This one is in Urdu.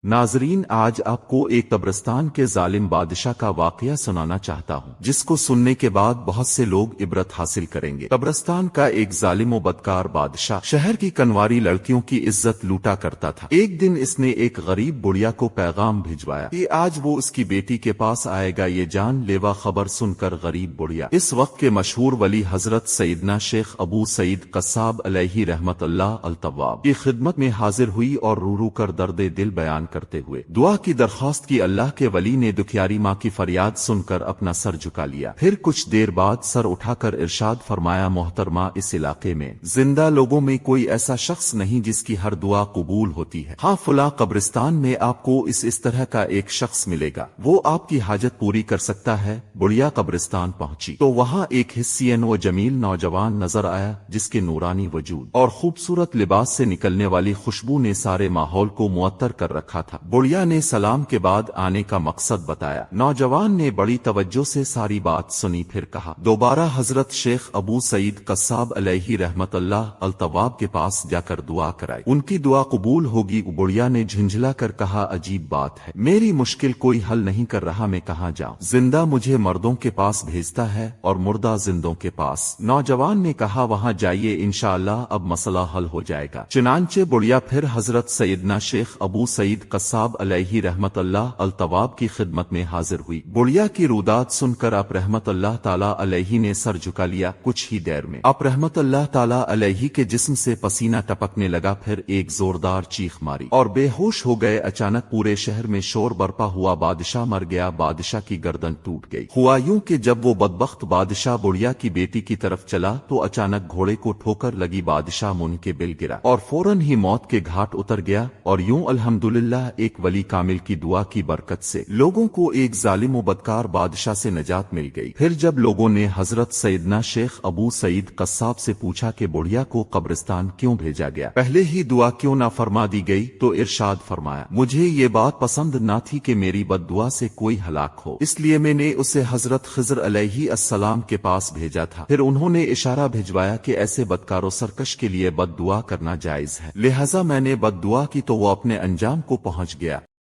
ناظرین، آج آپ کو ایک قبرستان کے ظالم بادشاہ کا واقعہ سنانا چاہتا ہوں، جس کو سننے کے بعد بہت سے لوگ عبرت حاصل کریں گے۔ قبرستان کا ایک ظالم و بدکار بادشاہ شہر کی کنواری لڑکیوں کی عزت لوٹا کرتا تھا۔ ایک دن اس نے ایک غریب بڑھیا کو پیغام بھجوایا کہ آج وہ اس کی بیٹی کے پاس آئے گا۔ یہ جان لیوا خبر سن کر غریب بڑھیا اس وقت کے مشہور ولی حضرت سیدنا شیخ ابو سعید قصاب علیہ رحمت اللہ الطواب کی خدمت میں حاضر ہوئی اور رو رو کر درد دل بیان کرتے ہوئے دعا کی درخواست کی۔ اللہ کے ولی نے دکھیاری ماں کی فریاد سن کر اپنا سر جھکا لیا، پھر کچھ دیر بعد سر اٹھا کر ارشاد فرمایا، محترمہ، اس علاقے میں زندہ لوگوں میں کوئی ایسا شخص نہیں جس کی ہر دعا قبول ہوتی ہے۔ ہاں، فلاں قبرستان میں آپ کو اس طرح کا ایک شخص ملے گا، وہ آپ کی حاجت پوری کر سکتا ہے۔ بڑھیا قبرستان پہنچی تو وہاں ایک حسین و جمیل نوجوان نظر آیا، جس کے نورانی وجود اور خوبصورت لباس سے نکلنے والی خوشبو نے سارے ماحول کو معطر کر رکھا تھا۔ بڑھیا نے سلام کے بعد آنے کا مقصد بتایا۔ نوجوان نے بڑی توجہ سے ساری بات سنی، پھر کہا، دوبارہ حضرت شیخ ابو سعید قصاب علیہ رحمت اللہ الطواب کے پاس جا کر دعا کرائی، ان کی دعا قبول ہوگی۔ بڑھیا نے جھنجھلا کر کہا، عجیب بات ہے، میری مشکل کوئی حل نہیں کر رہا، میں کہاں جاؤں؟ زندہ مجھے مردوں کے پاس بھیجتا ہے اور مردہ زندوں کے پاس۔ نوجوان نے کہا، وہاں جائیے، انشاءاللہ اب مسئلہ حل ہو جائے گا۔ چنانچہ بڑھیا پھر حضرت سیدنا شیخ ابو سعید قصاب علیہ رحمت اللہ الطواب کی خدمت میں حاضر ہوئی۔ بڑھیا کی رودات سن کر آپ رحمت اللہ تعالی علیہ نے سر جھکا لیا۔ کچھ ہی دیر میں آپ رحمت اللہ تعالی علیہ کے جسم سے پسینہ ٹپکنے لگا، پھر ایک زوردار چیخ ماری اور بے ہوش ہو گئے۔ اچانک پورے شہر میں شور برپا ہوا، بادشاہ مر گیا، بادشاہ کی گردن ٹوٹ گئی۔ ہوا یوں کہ جب وہ بدبخت بادشاہ بڑھیا کی بیٹی کی طرف چلا تو اچانک گھوڑے کو ٹھوکر لگی، بادشاہ منہ کے بل گرا اور فوراً ہی موت کے گھاٹ اتر گیا۔ اور یوں الحمدللہ ایک ولی کامل کی دعا کی برکت سے لوگوں کو ایک ظالم و بدکار بادشاہ سے نجات مل گئی۔ پھر جب لوگوں نے حضرت سیدنا شیخ ابو سعید قصاب سے پوچھا کہ بڑھیا کو قبرستان کیوں بھیجا گیا، پہلے ہی دعا کیوں نہ فرما دی گئی، تو ارشاد فرمایا، مجھے یہ بات پسند نہ تھی کہ میری بد دعا سے کوئی ہلاک ہو، اس لیے میں نے اسے حضرت خضر علیہ السلام کے پاس بھیجا تھا۔ پھر انہوں نے اشارہ بھجوایا کہ ایسے بدکار و سرکش کے لیے بد دعا کرنا جائز ہے، لہذا میں نے بد دعا کی تو وہ اپنے انجام کو پہنچ گیا۔